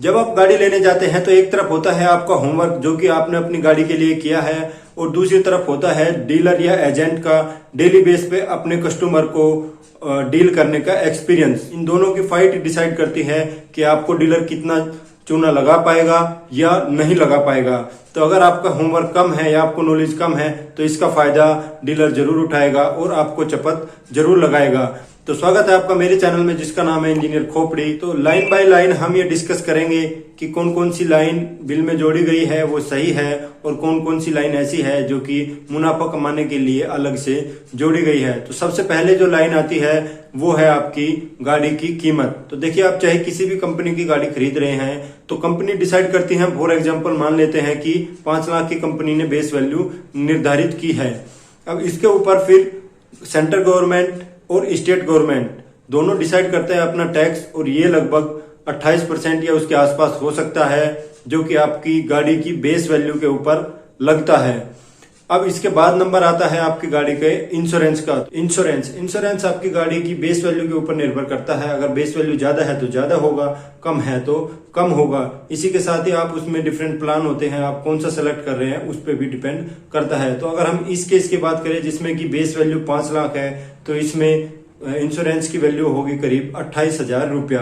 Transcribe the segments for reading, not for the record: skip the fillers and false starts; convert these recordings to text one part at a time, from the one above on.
जब आप गाड़ी लेने जाते हैं तो एक तरफ होता है आपका होमवर्क जो कि आपने अपनी गाड़ी के लिए किया है, और दूसरी तरफ होता है डीलर या एजेंट का डेली बेस पे अपने कस्टमर को डील करने का एक्सपीरियंस। इन दोनों की फाइट डिसाइड करती है कि आपको डीलर कितना चूना लगा पाएगा या नहीं लगा पाएगा। तो अगर आपका होमवर्क कम है या आपको नॉलेज कम है तो इसका फायदा डीलर जरूर उठाएगा और आपको चपत जरूर लगाएगा। तो स्वागत है आपका मेरे चैनल में जिसका नाम है इंजीनियर खोपड़ी। तो लाइन बाय लाइन हम ये डिस्कस करेंगे कि कौन कौन सी लाइन बिल में जोड़ी गई है वो सही है और कौन कौन सी लाइन ऐसी है जो कि मुनाफा कमाने के लिए अलग से जोड़ी गई है। तो सबसे पहले जो लाइन आती है वो है आपकी गाड़ी की कीमत। तो देखिए, आप चाहे किसी भी कंपनी की गाड़ी खरीद रहे हैं तो कंपनी डिसाइड करती है। फॉर एग्जांपल मान लेते हैं कि 5 लाख की कंपनी ने बेस वैल्यू निर्धारित की है। अब इसके ऊपर फिर सेंट्रल गवर्नमेंट और स्टेट गवर्नमेंट दोनों डिसाइड करते हैं अपना टैक्स, और ये लगभग 28% या उसके आसपास हो सकता है जो कि आपकी गाड़ी की बेस वैल्यू के ऊपर लगता है। अब इसके बाद नंबर आता है आपकी गाड़ी के इंश्योरेंस का। इंश्योरेंस आपकी गाड़ी की बेस वैल्यू के ऊपर निर्भर करता है। अगर बेस वैल्यू ज्यादा है तो ज्यादा होगा, कम है तो कम होगा। इसी के साथ ही आप उसमें डिफरेंट प्लान होते हैं, आप कौन सा सेलेक्ट कर रहे हैं उस पर भी डिपेंड करता है। तो अगर हम इस केस की बात करें जिसमें कि बेस वैल्यू 5 लाख है तो इसमें इंश्योरेंस की वैल्यू होगी करीब 28,000 रुपया।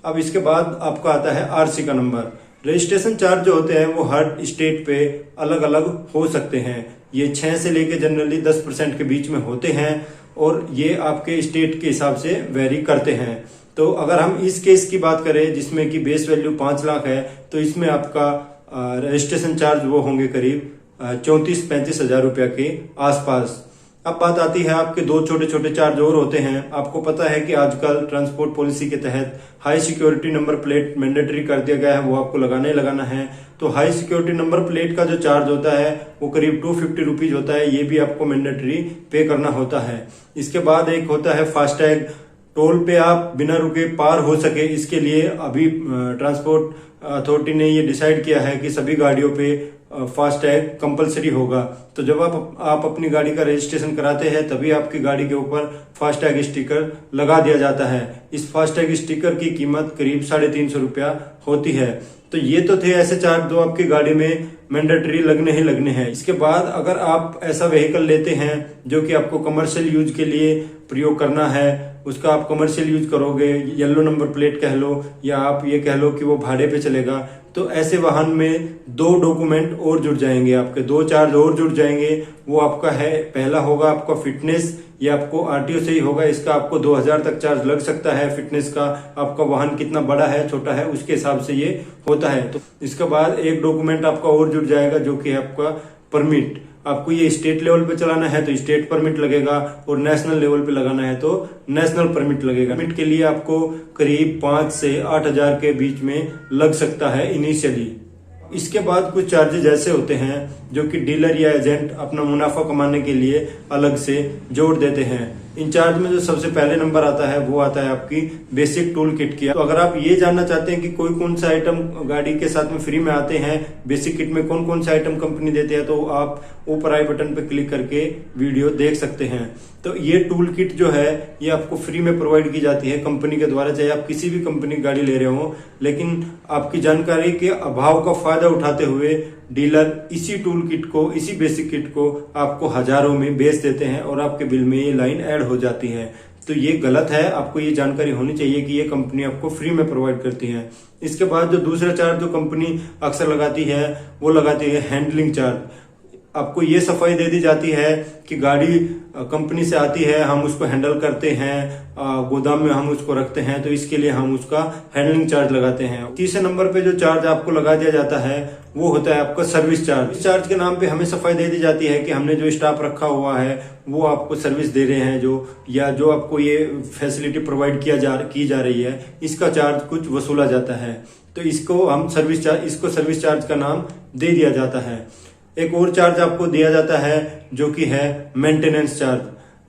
अब इसके बाद आपका आता है आरसी का नंबर। रजिस्ट्रेशन चार्ज जो होते हैं वो हर स्टेट पे अलग अलग हो सकते हैं। ये 6 से लेके जनरली 10% के बीच में होते हैं और ये आपके स्टेट के हिसाब से वेरी करते हैं। तो अगर हम इस केस की बात करें जिसमें कि बेस वैल्यू 5 लाख है तो इसमें आपका रजिस्ट्रेशन चार्ज वो होंगे करीब 34-35 हजार रुपया के आसपास। अब बात आती है आपके दो छोटे छोटे चार्ज और होते हैं। आपको पता है कि आजकल ट्रांसपोर्ट पॉलिसी के तहत high security number plate mandatory कर दिया गया है, वो आपको लगाना ही लगाना है। तो हाई सिक्योरिटी नंबर प्लेट का जो चार्ज होता है वो करीब 250 रुपीज होता है, ये भी आपको मैंडेटरी पे करना होता है। इसके बाद एक होता है फास्टैग। टोल पे आप बिना रुके पार हो सके इसके लिए अभी ट्रांसपोर्ट अथॉरिटी ने ये डिसाइड किया है कि सभी गाड़ियों पे फास्टैग कंपलसरी होगा। तो जब आप अपनी गाड़ी का रजिस्ट्रेशन कराते हैं तभी आपकी गाड़ी के ऊपर फास्टैग स्टिकर लगा दिया जाता है। इस फास्टैग स्टिकर की कीमत करीब 350 रुपया होती है। तो ये तो थे ऐसे चार्ज जो आपकी गाड़ी में मैंडेटरी लगने ही लगने हैं। इसके बाद अगर आप ऐसा व्हीकल लेते हैं जो कि आपको कमर्शियल यूज के लिए प्रयोग करना है, उसका आप कमर्शियल यूज करोगे, येलो नंबर प्लेट कह लो या आप ये कह लो कि वो भाड़े पे चलेगा, तो ऐसे वाहन में 2 डॉक्यूमेंट और जुड़ जाएंगे, आपके 2 चार्ज और जुड़ जाएंगे। वो आपका है, पहला होगा आपका फिटनेस, ये आपको आरटीओ से ही होगा। इसका आपको 2000 तक चार्ज लग सकता है। फिटनेस का आपका वाहन कितना बड़ा है छोटा है उसके हिसाब से ये होता है। तो इसके बाद एक डॉक्यूमेंट आपका और जुड़ जाएगा जो कि आपका परमिट। आपको ये स्टेट लेवल पे चलाना है तो स्टेट परमिट लगेगा और नेशनल लेवल पे लगाना है तो नेशनल परमिट लगेगा। परमिट के लिए आपको करीब 5 से 8 हजार के बीच में लग सकता है इनिशियली। इसके बाद कुछ चार्जेस ऐसे होते हैं जो कि डीलर या एजेंट अपना मुनाफा कमाने के लिए अलग से जोड़ देते हैं। इन चार्ज में जो सबसे पहले नंबर आता है वो आता है आपकी बेसिक टूल किट की। तो अगर आप ये जानना चाहते हैं कि कोई कौन सा आइटम गाड़ी के साथ में फ्री में आते हैं, बेसिक किट में कौन कौन से आइटम कंपनी देते हैं, तो आप ऊपर आई बटन पे क्लिक करके वीडियो देख सकते हैं। तो ये टूल किट जो है ये आपको फ्री में प्रोवाइड की जाती है कंपनी के द्वारा, चाहे आप किसी भी कंपनी की गाड़ी ले रहे हो। लेकिन आपकी जानकारी के अभाव का फायदा उठाते हुए डीलर इसी टूल किट को, इसी बेसिक किट को आपको हजारों में बेच देते हैं और आपके बिल में ये लाइन ऐड हो जाती है। तो ये गलत है। आपको ये जानकारी होनी चाहिए कि ये कंपनी आपको फ्री में प्रोवाइड करती है। इसके बाद जो दूसरा चार्ज जो कंपनी अक्सर लगाती है वो लगाती है हैंडलिंग चार्ज। आपको ये सफाई दे दी जाती है कि गाड़ी कंपनी से आती है, हम उसको हैंडल करते हैं, गोदाम में हम उसको रखते हैं, तो इसके लिए हम उसका हैंडलिंग चार्ज लगाते हैं। तीसरे नंबर पे जो चार्ज आपको लगा दिया जाता है वो होता है आपका सर्विस चार्ज। इस चार्ज के नाम पे हमें सफाई दे दी जाती है कि हमने जो स्टाफ रखा हुआ है वो आपको सर्विस दे रहे हैं, जो आपको ये फैसिलिटी प्रोवाइड की जा रही है, इसका चार्ज कुछ वसूला जाता है। तो इसको सर्विस चार्ज का नाम दे दिया जाता है। एक और चार्ज आपको दिया जाता है जो कि है मेंटेनेंस चार्ज।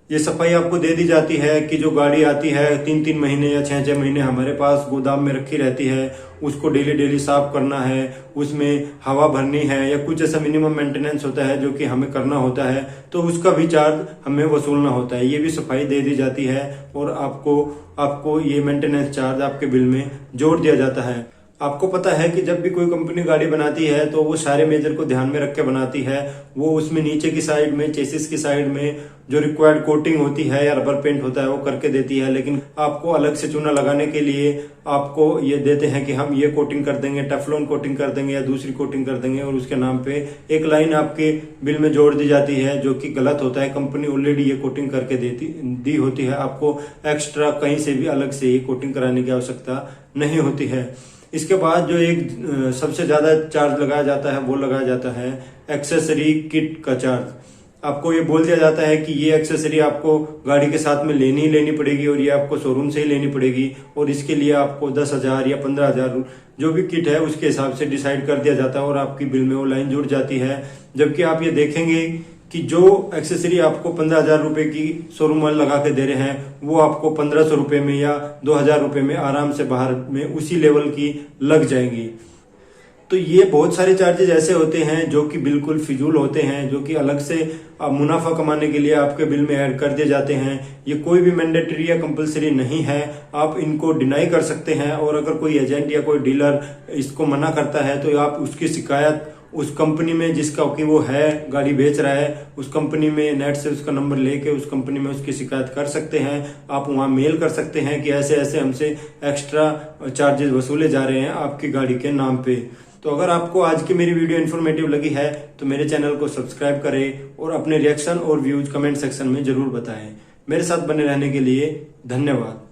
ये सफाई आपको दे दी जाती है कि जो गाड़ी आती है 3-3 महीने या 6-6 महीने हमारे पास गोदाम में रखी रहती है, उसको डेली साफ करना है, उसमें हवा भरनी है या कुछ ऐसा मिनिमम मेंटेनेंस होता है जो कि हमें करना होता है, तो उसका भी चार्ज हमें वसूलना होता है। ये भी सफाई दे दी जाती है और आपको ये मेंटेनेंस चार्ज आपके बिल में जोड़ दिया जाता है। आपको पता है कि जब भी कोई कंपनी गाड़ी बनाती है तो वो सारे मेजर को ध्यान में रख के बनाती है। वो उसमें नीचे की साइड में, चेसिस की साइड में जो रिक्वायर्ड कोटिंग होती है या रबर पेंट होता है वो करके देती है, लेकिन आपको अलग से चूना लगाने के लिए आपको ये देते हैं कि हम ये कोटिंग कर देंगे, टेफ्लॉन कोटिंग कर देंगे या दूसरी कोटिंग कर देंगे, और उसके नाम पे एक लाइन आपके बिल में जोड़ दी जाती है, जो कि गलत होता है। कंपनी ऑलरेडी ये कोटिंग करके दी होती है, आपको एक्स्ट्रा कहीं से भी अलग से ये कोटिंग कराने की आवश्यकता नहीं होती है। इसके बाद जो एक सबसे ज्यादा चार्ज लगाया जाता है वो लगाया जाता है एक्सेसरी किट का चार्ज। आपको ये बोल दिया जाता है कि ये एक्सेसरी आपको गाड़ी के साथ में लेनी पड़ेगी और ये आपको शोरूम से ही लेनी पड़ेगी, और इसके लिए आपको 10,000 या 15,000 जो भी किट है उसके हिसाब से डिसाइड कर दिया जाता है और आपकी बिल में वो लाइन जुड़ जाती है। जबकि आप ये देखेंगे कि जो एक्सेसरी आपको 15,000 रुपए की शोरूम वाले लगा के दे रहे हैं वो आपको 1,500 रुपए में या 2,000 रुपए में आराम से बाहर में उसी लेवल की लग जाएंगी। तो ये बहुत सारे चार्जेस ऐसे होते हैं जो कि बिल्कुल फिजूल होते हैं, जो कि अलग से मुनाफा कमाने के लिए आपके बिल में ऐड कर दिए जाते हैं। ये कोई भी मैंडेटरी या कंपलसरी नहीं है, आप इनको डिनाई कर सकते हैं। और अगर कोई एजेंट या कोई डीलर इसको मना करता है तो आप उसकी शिकायत उस कंपनी में जिसका कि वो है गाड़ी बेच रहा है उस कंपनी में नेट से उसका नंबर लेके उस कंपनी में उसकी शिकायत कर सकते हैं। आप वहां मेल कर सकते हैं कि ऐसे ऐसे हमसे एक्स्ट्रा चार्जेस वसूले जा रहे हैं आपकी गाड़ी के नाम पे। तो अगर आपको आज की मेरी वीडियो इन्फॉर्मेटिव लगी है तो मेरे चैनल को सब्सक्राइब करें और अपने रिएक्शन और व्यूज कमेंट सेक्शन में जरूर बताएं। मेरे साथ बने रहने के लिए धन्यवाद।